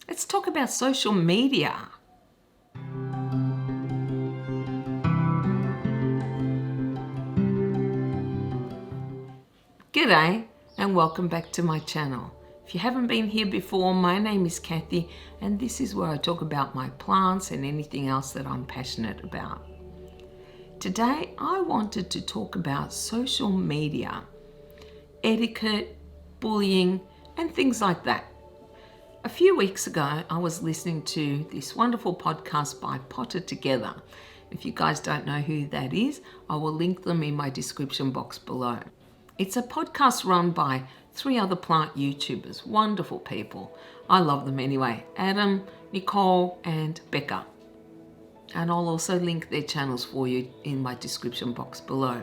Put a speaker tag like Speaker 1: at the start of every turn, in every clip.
Speaker 1: Let's talk about social media. G'day and welcome back to my channel. If you haven't been here before, my name is Kathy and this is where I talk about my plants and anything else that I'm passionate about. Today I wanted to talk about social media, etiquette, bullying and things like that. A few weeks ago I was listening to this wonderful podcast by Potter Together. If you guys don't know who that is, I will link them in my description box below. It's a podcast run by 3 other plant YouTubers, wonderful people. I love them anyway, Adam, Nicole and Becca. And I'll also link their channels for you in my description box below.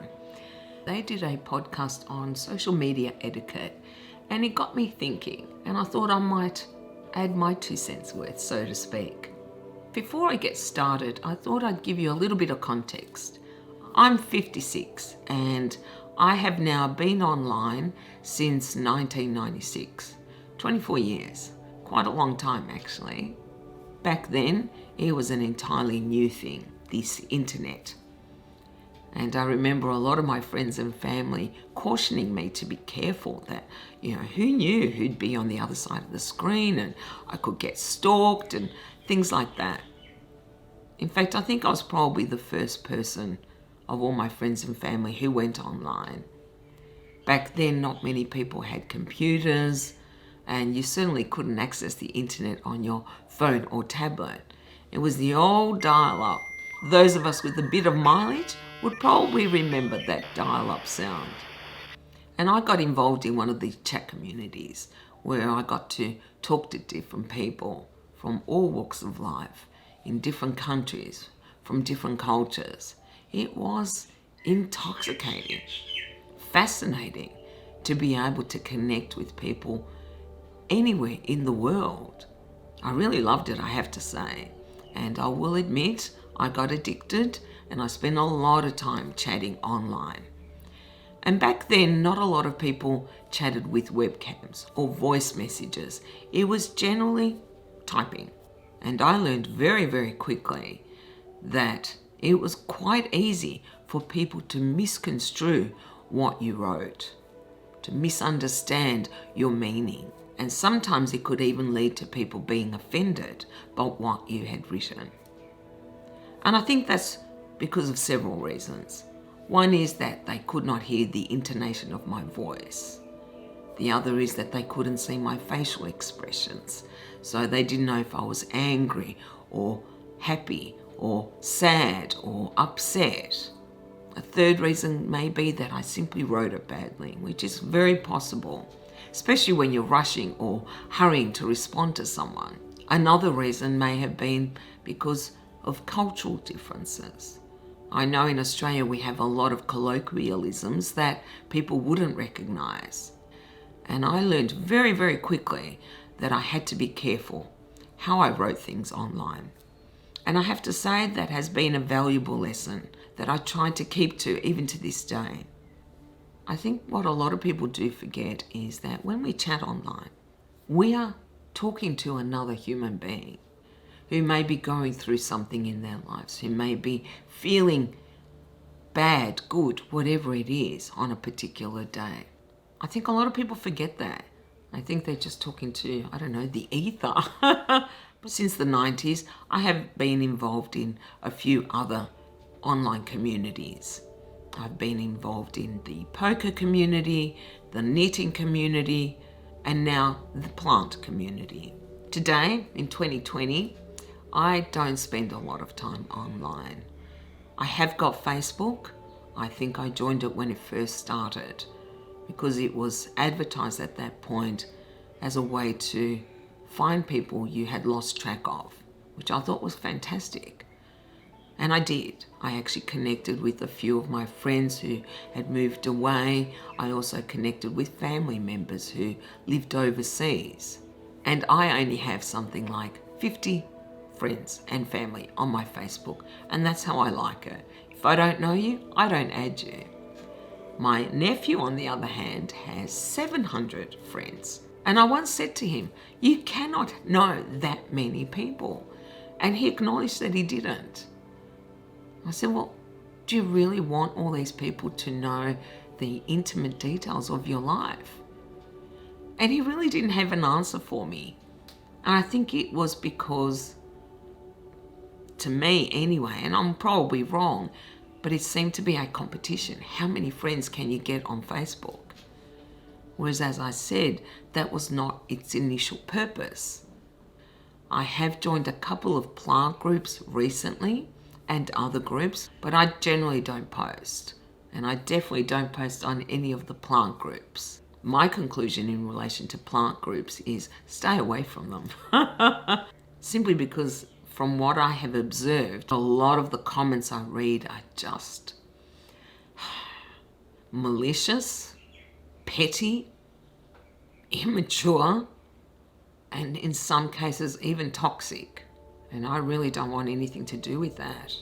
Speaker 1: They did a podcast on social media etiquette and it got me thinking, and I thought I might add my 2 cents worth, so to speak. Before I get started, I thought I'd give you a little bit of context. I'm 56 and I have now been online since 1996, 24 years, quite a long time actually. Back then, it was an entirely new thing, this internet. And I remember a lot of my friends and family cautioning me to be careful that, who knew who'd be on the other side of the screen and I could get stalked and things like that. In fact, I think I was probably the first person of all my friends and family who went online. Back then, not many people had computers, and you certainly couldn't access the internet on your phone or tablet. It was the old dial-up. Those of us with a bit of mileage would probably remember that dial-up sound. And I got involved in one of these chat communities where I got to talk to different people from all walks of life, in different countries, from different cultures. It was intoxicating, fascinating to be able to connect with people anywhere in the world. I really loved it, I have to say. And I will admit, I got addicted and I spent a lot of time chatting online. And back then, not a lot of people chatted with webcams or voice messages. It was generally typing. And I learned very, very quickly that it was quite easy for people to misconstrue what you wrote, to misunderstand your meaning. And sometimes it could even lead to people being offended by what you had written. And I think that's because of several reasons. One is that they could not hear the intonation of my voice. The other is that they couldn't see my facial expressions. So they didn't know if I was angry or happy or sad or upset. A third reason may be that I simply wrote it badly, which is very possible, especially when you're rushing or hurrying to respond to someone. Another reason may have been because of cultural differences. I know in Australia we have a lot of colloquialisms that people wouldn't recognise. And I learned very, very quickly that I had to be careful how I wrote things online. And I have to say that has been a valuable lesson that I try to keep to even to this day. I think what a lot of people do forget is that when we chat online, we are talking to another human being who may be going through something in their lives, who may be feeling bad, good, whatever it is on a particular day. I think a lot of people forget that. I think they're just talking to, the ether. But since the 90s, I have been involved in a few other online communities. I've been involved in the poker community, the knitting community, and now the plant community. Today, in 2020, I don't spend a lot of time online. I have got Facebook. I think I joined it when it first started because it was advertised at that point as a way to find people you had lost track of, which I thought was fantastic. And I did. I actually connected with a few of my friends who had moved away. I also connected with family members who lived overseas. And I only have something like 50 friends and family on my Facebook, and that's how I like it. If I don't know you, I don't add you. My nephew, on the other hand, has 700 friends And I once said to him, you cannot know that many people. And he acknowledged that he didn't. I said, well, do you really want all these people to know the intimate details of your life? And he really didn't have an answer for me. And I think it was because, to me anyway, and I'm probably wrong, but it seemed to be a competition. How many friends can you get on Facebook? Whereas, as I said, that was not its initial purpose. I have joined a couple of plant groups recently and other groups, but I generally don't post. And I definitely don't post on any of the plant groups. My conclusion in relation to plant groups is stay away from them. Simply because from what I have observed, a lot of the comments I read are just malicious, petty, immature, and in some cases even toxic. And I really don't want anything to do with that.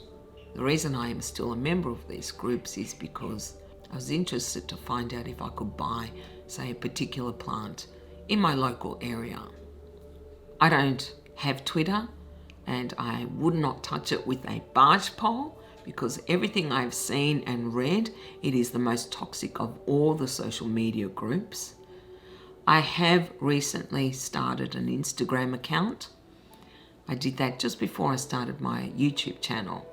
Speaker 1: The reason I am still a member of these groups is because I was interested to find out if I could buy, say, a particular plant in my local area. I don't have Twitter, and I would not touch it with a barge pole, because everything I've seen and read, it is the most toxic of all the social media groups. I have recently started an Instagram account. I did that just before I started my YouTube channel.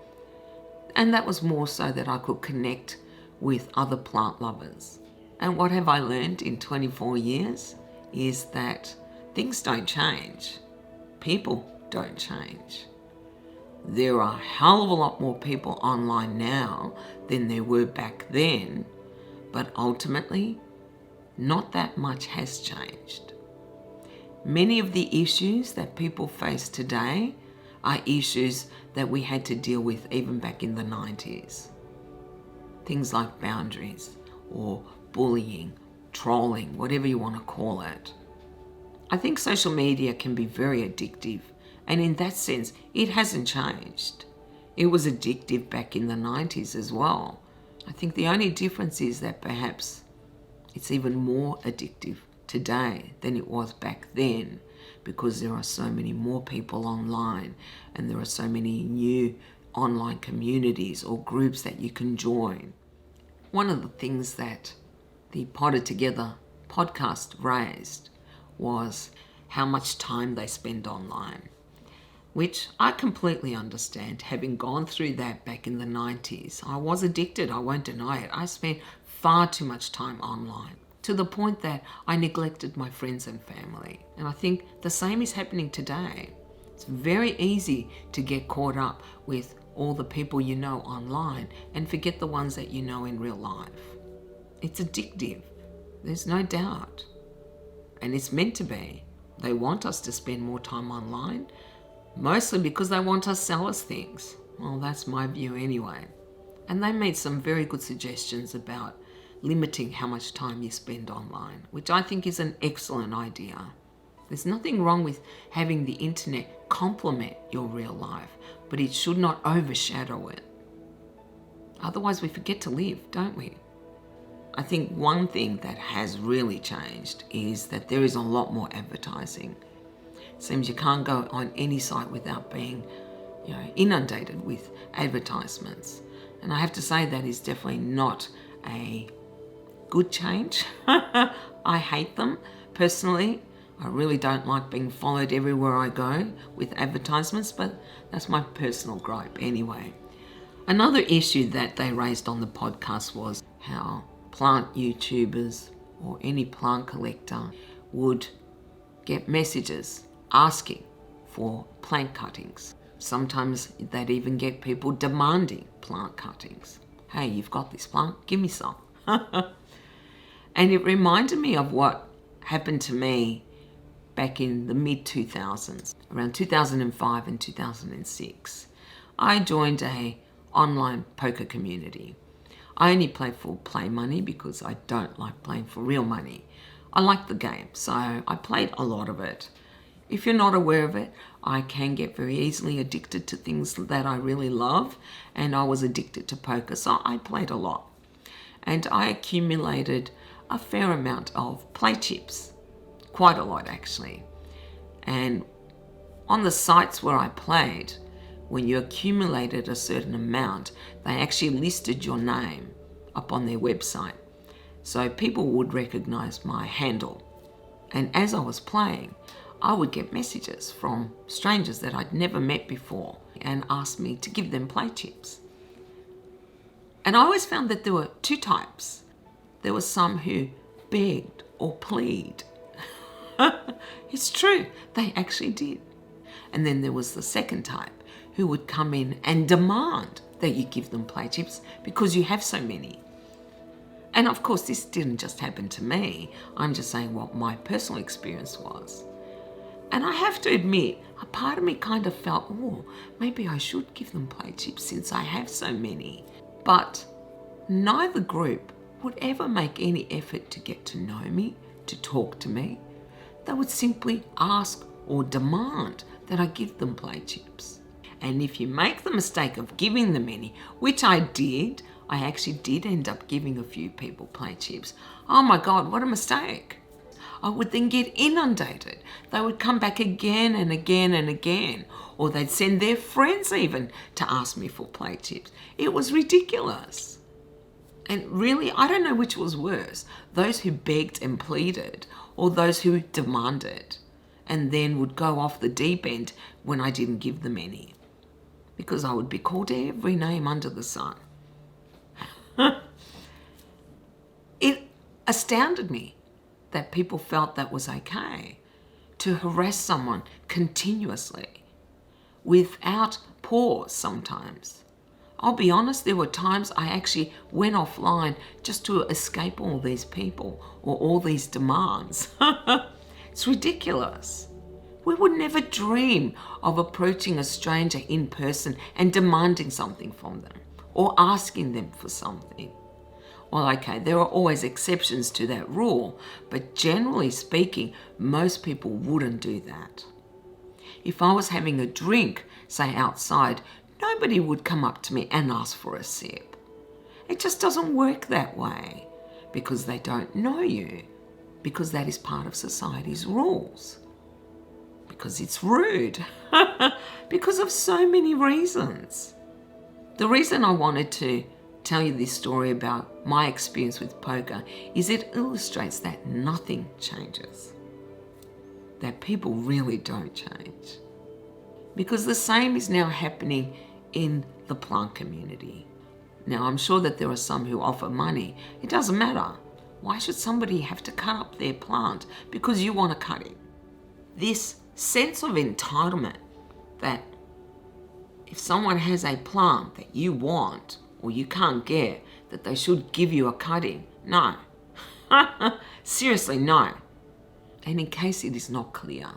Speaker 1: And that was more so that I could connect with other plant lovers. And what have I learned in 24 years is that things don't change. People don't change. There are a hell of a lot more people online now than there were back then, but ultimately, not that much has changed. Many of the issues that people face today are issues that we had to deal with even back in the 90s. Things like boundaries or bullying, trolling, whatever you want to call it. I think social media can be very addictive, and in that sense, it hasn't changed. It was addictive back in the 90s as well. I think the only difference is that perhaps it's even more addictive today than it was back then, because there are so many more people online and there are so many new online communities or groups that you can join. One of the things that the Potted Together podcast raised was how much time they spend online, which I completely understand. Having gone through that back in the 90s, I was addicted, I won't deny it. I spent far too much time online, to the point that I neglected my friends and family. And I think the same is happening today. It's very easy to get caught up with all the people you know online and forget the ones that you know in real life. It's addictive, there's no doubt. And it's meant to be. They want us to spend more time online, mostly because they want us to sell us things. Well, that's my view anyway. And they made some very good suggestions about limiting how much time you spend online, which I think is an excellent idea. There's nothing wrong with having the internet complement your real life, but it should not overshadow it. Otherwise, we forget to live, don't we? I think one thing that has really changed is that there is a lot more advertising. It seems you can't go on any site without being, inundated with advertisements. And I have to say that is definitely not a good change. I hate them personally. I really don't like being followed everywhere I go with advertisements, but that's my personal gripe anyway. Another issue that they raised on the podcast was how plant YouTubers or any plant collector would get messages asking for plant cuttings. Sometimes they'd even get people demanding plant cuttings. Hey, you've got this plant, give me some. And it reminded me of what happened to me back in the mid-2000s, around 2005 and 2006. I joined a online poker community. I only play for play money because I don't like playing for real money. I like the game, so I played a lot of it. If you're not aware of it, I can get very easily addicted to things that I really love, and I was addicted to poker, so I played a lot. And I accumulated a fair amount of play chips. quite a lot actually. And on the sites where I played, when you accumulated a certain amount, they actually listed your name up on their website. So people would recognize my handle. And as I was playing, I would get messages from strangers that I'd never met before and ask me to give them play chips. And I always found that there were two types. There were some who begged or plead. It's true, they actually did. And then there was the second type who would come in and demand that you give them play chips because you have so many. And of course, this didn't just happen to me. I'm just saying what my personal experience was. And I have to admit, a part of me kind of felt, oh, maybe I should give them play chips since I have so many. But neither group would ever make any effort to get to know me, to talk to me. They would simply ask or demand that I give them play chips. And if you make the mistake of giving them any, which I did, I actually did end up giving a few people play chips. Oh my God, what a mistake. I would then get inundated. They would come back again and again and again, or they'd send their friends even to ask me for play chips. It was ridiculous. And really, I don't know which was worse, those who begged and pleaded or those who demanded and then would go off the deep end when I didn't give them any, because I would be called every name under the sun. It astounded me that people felt that was okay to harass someone continuously without pause sometimes. I'll be honest, there were times I actually went offline just to escape all these people or all these demands. It's ridiculous. We would never dream of approaching a stranger in person and demanding something from them or asking them for something. Well, okay, there are always exceptions to that rule, but generally speaking, most people wouldn't do that. If I was having a drink, say outside, nobody would come up to me and ask for a sip. It just doesn't work that way because they don't know you, because that is part of society's rules, because it's rude, because of so many reasons. The reason I wanted to tell you this story about my experience with poker is it illustrates that nothing changes, that people really don't change. Because the same is now happening in the plant community. Now, I'm sure that there are some who offer money. It doesn't matter. Why should somebody have to cut up their plant because you want to cut it? This sense of entitlement that if someone has a plant that you want or you can't get, that they should give you a cutting. No. Seriously, no. And in case it is not clear,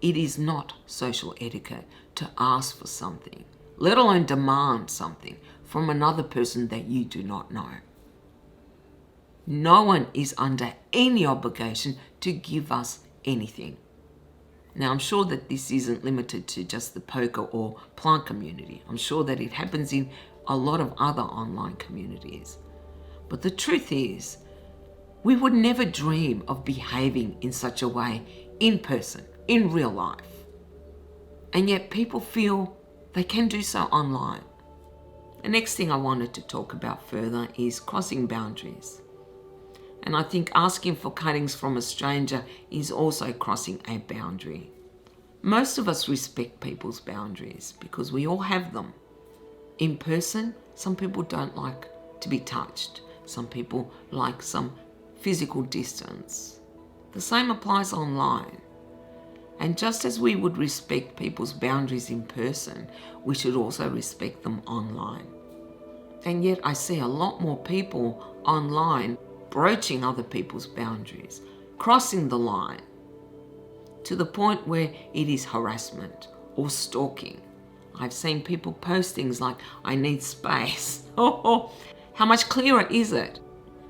Speaker 1: it is not social etiquette to ask for something, let alone demand something from another person that you do not know. No one is under any obligation to give us anything. Now, I'm sure that this isn't limited to just the poker or plant community. I'm sure that it happens in a lot of other online communities. But the truth is, we would never dream of behaving in such a way in person, in real life. And yet people feel they can do so online. The next thing I wanted to talk about further is crossing boundaries. And I think asking for cuttings from a stranger is also crossing a boundary. Most of us respect people's boundaries because we all have them. In person, some people don't like to be touched. Some people like some physical distance. The same applies online. And just as we would respect people's boundaries in person, we should also respect them online. And yet I see a lot more people online broaching other people's boundaries, crossing the line to the point where it is harassment or stalking. I've seen people post things like, I need space. How much clearer is it?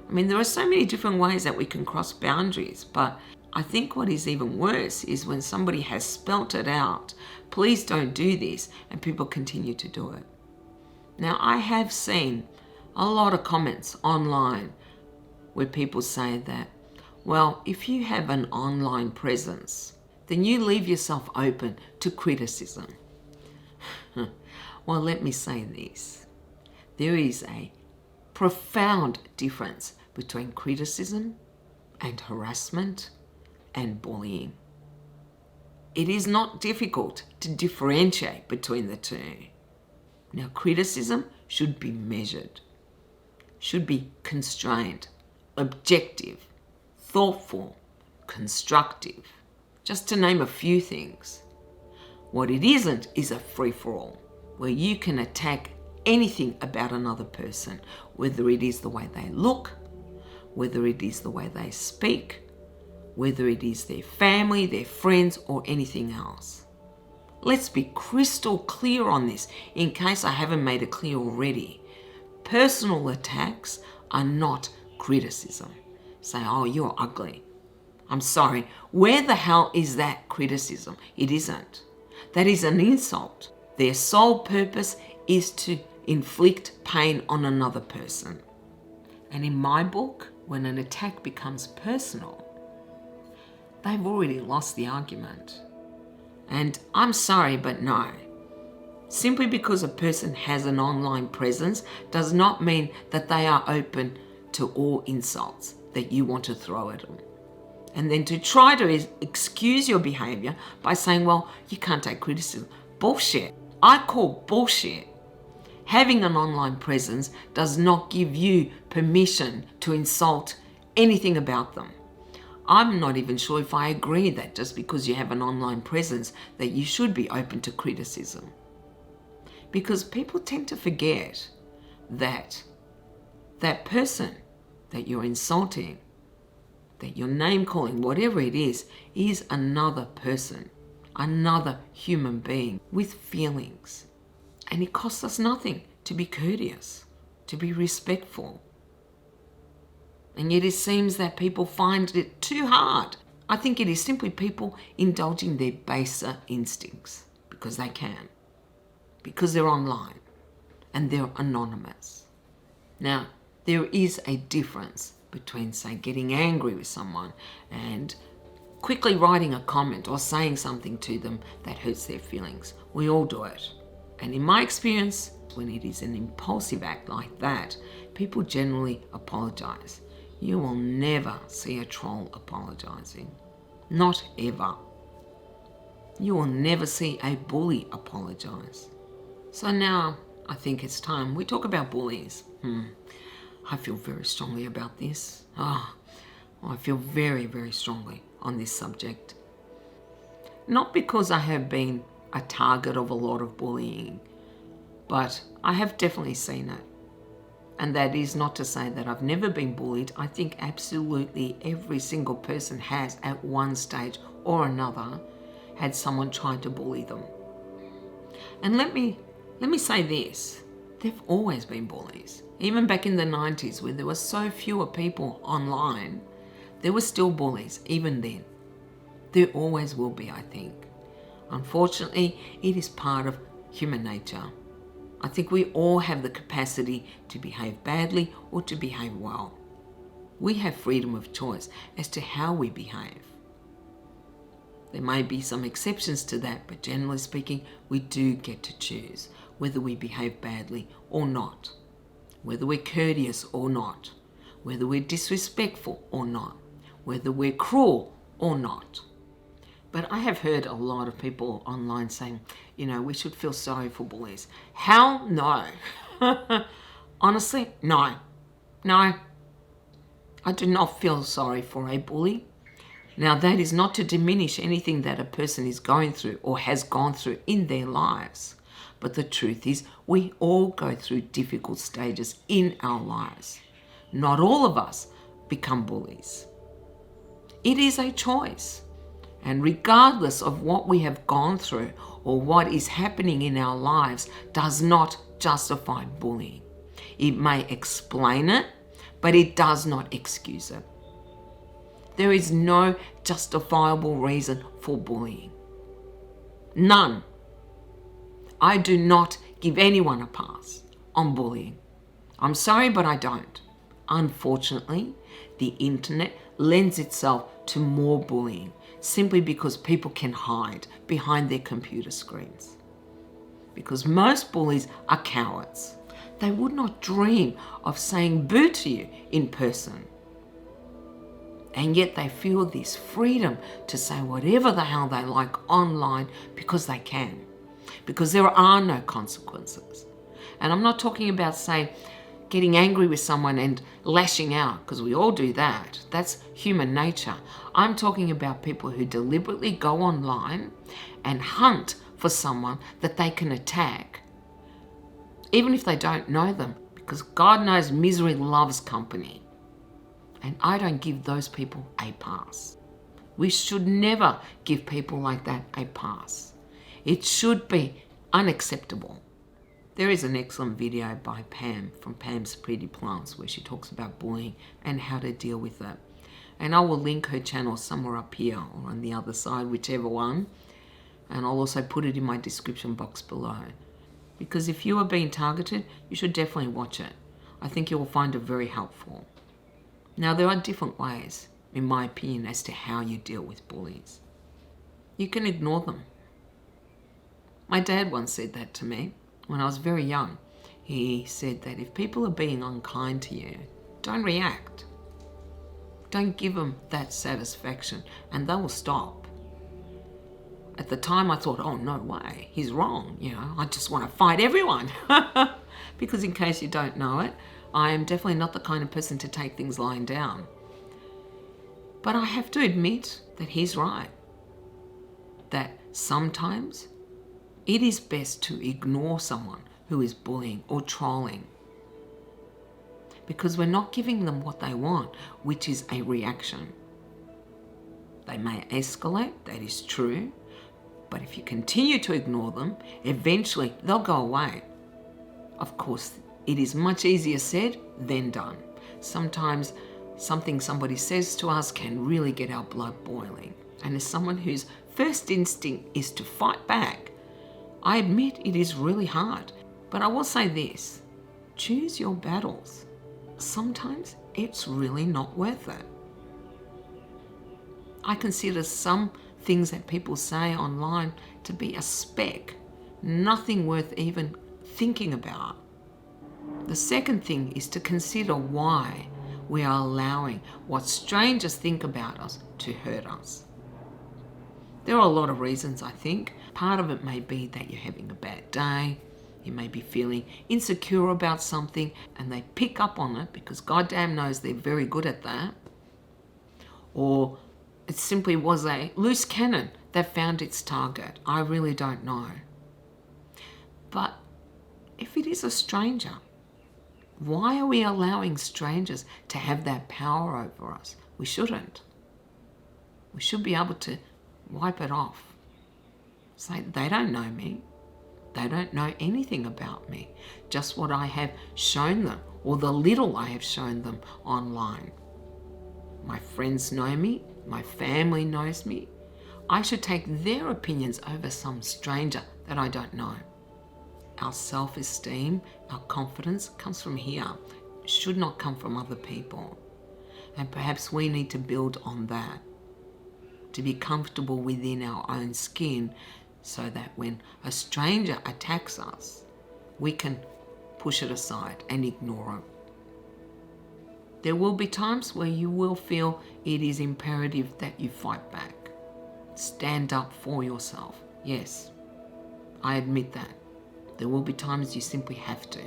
Speaker 1: I mean, there are so many different ways that we can cross boundaries, but I think what is even worse is when somebody has spelt it out, please don't do this, and people continue to do it. Now, I have seen a lot of comments online where people say that, Well, if you have an online presence, then you leave yourself open to criticism. Well, let me say this. There is a profound difference between criticism and harassment and bullying. It is not difficult to differentiate between the two. Now, criticism should be measured, should be constrained, objective, thoughtful, constructive, just to name a few things. What it isn't is a free-for-all, where you can attack anything about another person, whether it is the way they look, whether it is the way they speak, whether it is their family, their friends, or anything else. Let's be crystal clear on this, in case I haven't made it clear already. Personal attacks are not criticism. Say, oh, you're ugly. I'm sorry. Where the hell is that criticism? It isn't. That is an insult. Their sole purpose is to inflict pain on another person. And in my book, when an attack becomes personal, they've already lost the argument. And I'm sorry, but no. Simply because a person has an online presence does not mean that they are open to all insults that you want to throw at them. And then to try to excuse your behavior by saying, well, you can't take criticism. Bullshit. I call bullshit. Having an online presence does not give you permission to insult anything about them. I'm not even sure if I agree that just because you have an online presence that you should be open to criticism. Because people tend to forget that that person that you're insulting, that you're name calling, whatever it is another person, another human being with feelings. And it costs us nothing to be courteous, to be respectful. And yet it seems that people find it too hard. I think it is simply people indulging their baser instincts because they can, because they're online and they're anonymous. Now, there is a difference between, say, getting angry with someone and quickly writing a comment or saying something to them that hurts their feelings. We all do it. And in my experience, when it is an impulsive act like that, people generally apologize. You will never see a troll apologizing. Not ever. You will never see a bully apologize. So now I think it's time we talk about bullies. I feel very strongly about this. I feel very, very strongly on this subject. Not because I have been a target of a lot of bullying, but I have definitely seen it. And that is not to say that I've never been bullied. I think absolutely every single person has, at one stage or another, had someone try to bully them. And let me say this. There've always been bullies. Even back in the 90s, when there were so fewer people online, there were still bullies, even then. There always will be, I think. Unfortunately, it is part of human nature. I think we all have the capacity to behave badly or to behave well. We have freedom of choice as to how we behave. There may be some exceptions to that, but generally speaking, we do get to choose whether we behave badly or not, whether we're courteous or not, whether we're disrespectful or not, whether we're cruel or not. But I have heard a lot of people online saying, we should feel sorry for bullies. Hell no. Honestly, no. No. I do not feel sorry for a bully. Now, that is not to diminish anything that a person is going through or has gone through in their lives. But the truth is, we all go through difficult stages in our lives. Not all of us become bullies. It is a choice. And regardless of what we have gone through or what is happening in our lives does not justify bullying. It may explain it, but it does not excuse it. There is no justifiable reason for bullying. None. I do not give anyone a pass on bullying. I'm sorry, but I don't. Unfortunately, the internet lends itself to more bullying simply because people can hide behind their computer screens. Because most bullies are cowards. They would not dream of saying boo to you in person. And yet they feel this freedom to say whatever the hell they like online because they can. Because there are no consequences. And I'm not talking about, say, getting angry with someone and lashing out, because we all do that. That's human nature. I'm talking about people who deliberately go online and hunt for someone that they can attack, even if they don't know them, because God knows misery loves company. And I don't give those people a pass. We should never give people like that a pass. It should be unacceptable. There is an excellent video by Pam from Pam's Pretty Plants where she talks about bullying and how to deal with it. And I will link her channel somewhere up here or on the other side, whichever one. And I'll also put it in my description box below. Because if you are being targeted, you should definitely watch it. I think you will find it very helpful. Now, there are different ways, in my opinion, as to how you deal with bullies. You can ignore them. My dad once said that to me when I was very young. He said that if people are being unkind to you, don't react. Don't give them that satisfaction and they will stop. At the time I thought, oh, no way, he's wrong. I just want to fight everyone. Because in case you don't know it, I am definitely not the kind of person to take things lying down. But I have to admit that he's right. That sometimes it is best to ignore someone who is bullying or trolling. Because we're not giving them what they want, which is a reaction. They may escalate, that is true. But if you continue to ignore them, eventually they'll go away. Of course, it is much easier said than done. Sometimes something somebody says to us can really get our blood boiling. And as someone whose first instinct is to fight back, I admit it is really hard. But I will say this, choose your battles. Sometimes it's really not worth it. I consider some things that people say online to be a speck, nothing worth even thinking about. The second thing is to consider why we are allowing what strangers think about us to hurt us. There are a lot of reasons, I think. Part of it may be that you're having a bad day. You may be feeling insecure about something and they pick up on it because goddamn knows they're very good at that. Or it simply was a loose cannon that found its target. I really don't know. But if it is a stranger, why are we allowing strangers to have that power over us? We shouldn't. We should be able to wipe it off. Say, they don't know me. They don't know anything about me. Just what I have shown them, or the little I have shown them online. My friends know me. My family knows me. I should take their opinions over some stranger that I don't know. Our self-esteem, our confidence comes from here. It should not come from other people. And perhaps we need to build on that, to be comfortable within our own skin so that when a stranger attacks us, we can push it aside and ignore it. There will be times where you will feel it is imperative that you fight back. Stand up for yourself. Yes, I admit that. There will be times you simply have to.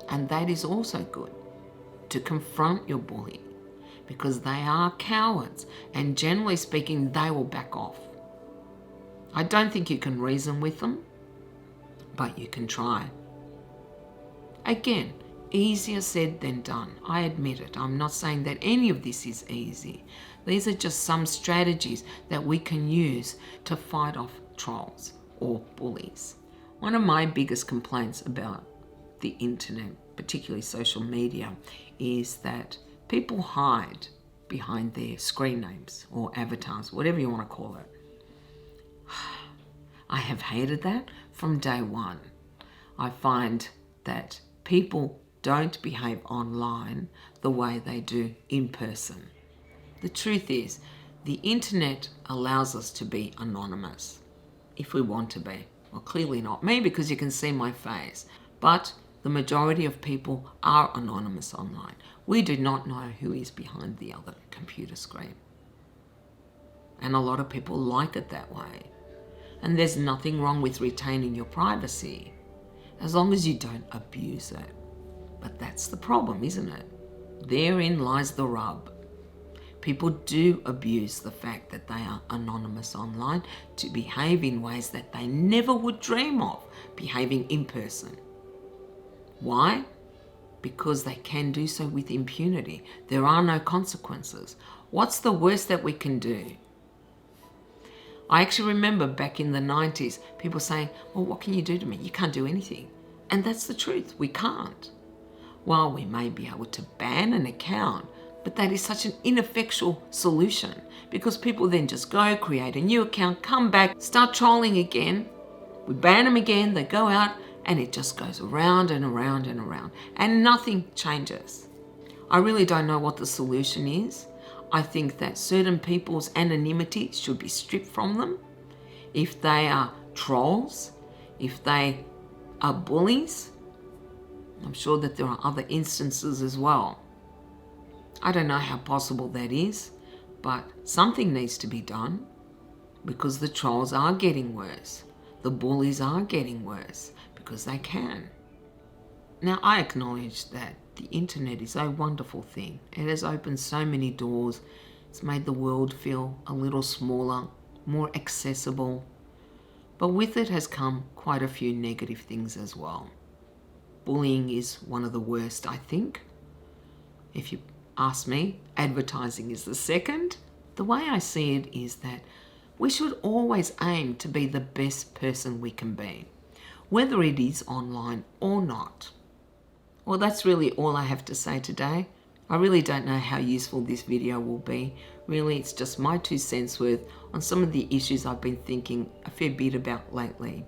Speaker 1: And that is also good, to confront your bully, because they are cowards and generally speaking, they will back off. I don't think you can reason with them, but you can try. Again, easier said than done. I admit it. I'm not saying that any of this is easy. These are just some strategies that we can use to fight off trolls or bullies. One of my biggest complaints about the internet, particularly social media, is that people hide behind their screen names or avatars, whatever you want to call it. I have hated that from day one. I find that people don't behave online the way they do in person. The truth is, the internet allows us to be anonymous, if we want to be. Well, clearly not me, because you can see my face. But the majority of people are anonymous online. We do not know who is behind the other computer screen. And a lot of people like it that way. And there's nothing wrong with retaining your privacy, as long as you don't abuse it. But that's the problem, isn't it? Therein lies the rub. People do abuse the fact that they are anonymous online to behave in ways that they never would dream of behaving in person. Why? Because they can do so with impunity. There are no consequences. What's the worst that we can do? I actually remember back in the 90s, people saying, well, what can you do to me? You can't do anything. And that's the truth. We can't. Well, we may be able to ban an account, but that is such an ineffectual solution, because people then just go, create a new account, come back, start trolling again. We ban them again, they go out, and it just goes around and around and around, and nothing changes. I really don't know what the solution is. I think that certain people's anonymity should be stripped from them. If they are trolls, if they are bullies, I'm sure that there are other instances as well. I don't know how possible that is, but something needs to be done, because the trolls are getting worse. The bullies are getting worse because they can. Now, I acknowledge that the internet is a wonderful thing. It has opened so many doors. It's made the world feel a little smaller, more accessible. But with it has come quite a few negative things as well. Bullying is one of the worst, I think. If you ask me, advertising is the second. The way I see it is that we should always aim to be the best person we can be, whether it is online or not. Well, that's really all I have to say today. I really don't know how useful this video will be. Really, it's just my 2 cents worth on some of the issues I've been thinking a fair bit about lately.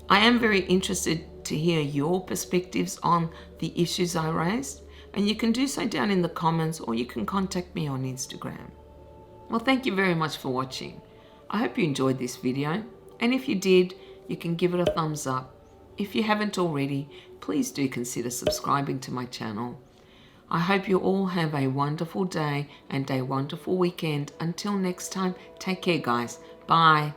Speaker 1: I am very interested to hear your perspectives on the issues I raised, and you can do so down in the comments, or you can contact me on Instagram. Well, thank you very much for watching. I hope you enjoyed this video, and if you did, you can give it a thumbs up. If you haven't already, please do consider subscribing to my channel. I hope you all have a wonderful day and a wonderful weekend. Until next time, take care, guys. Bye.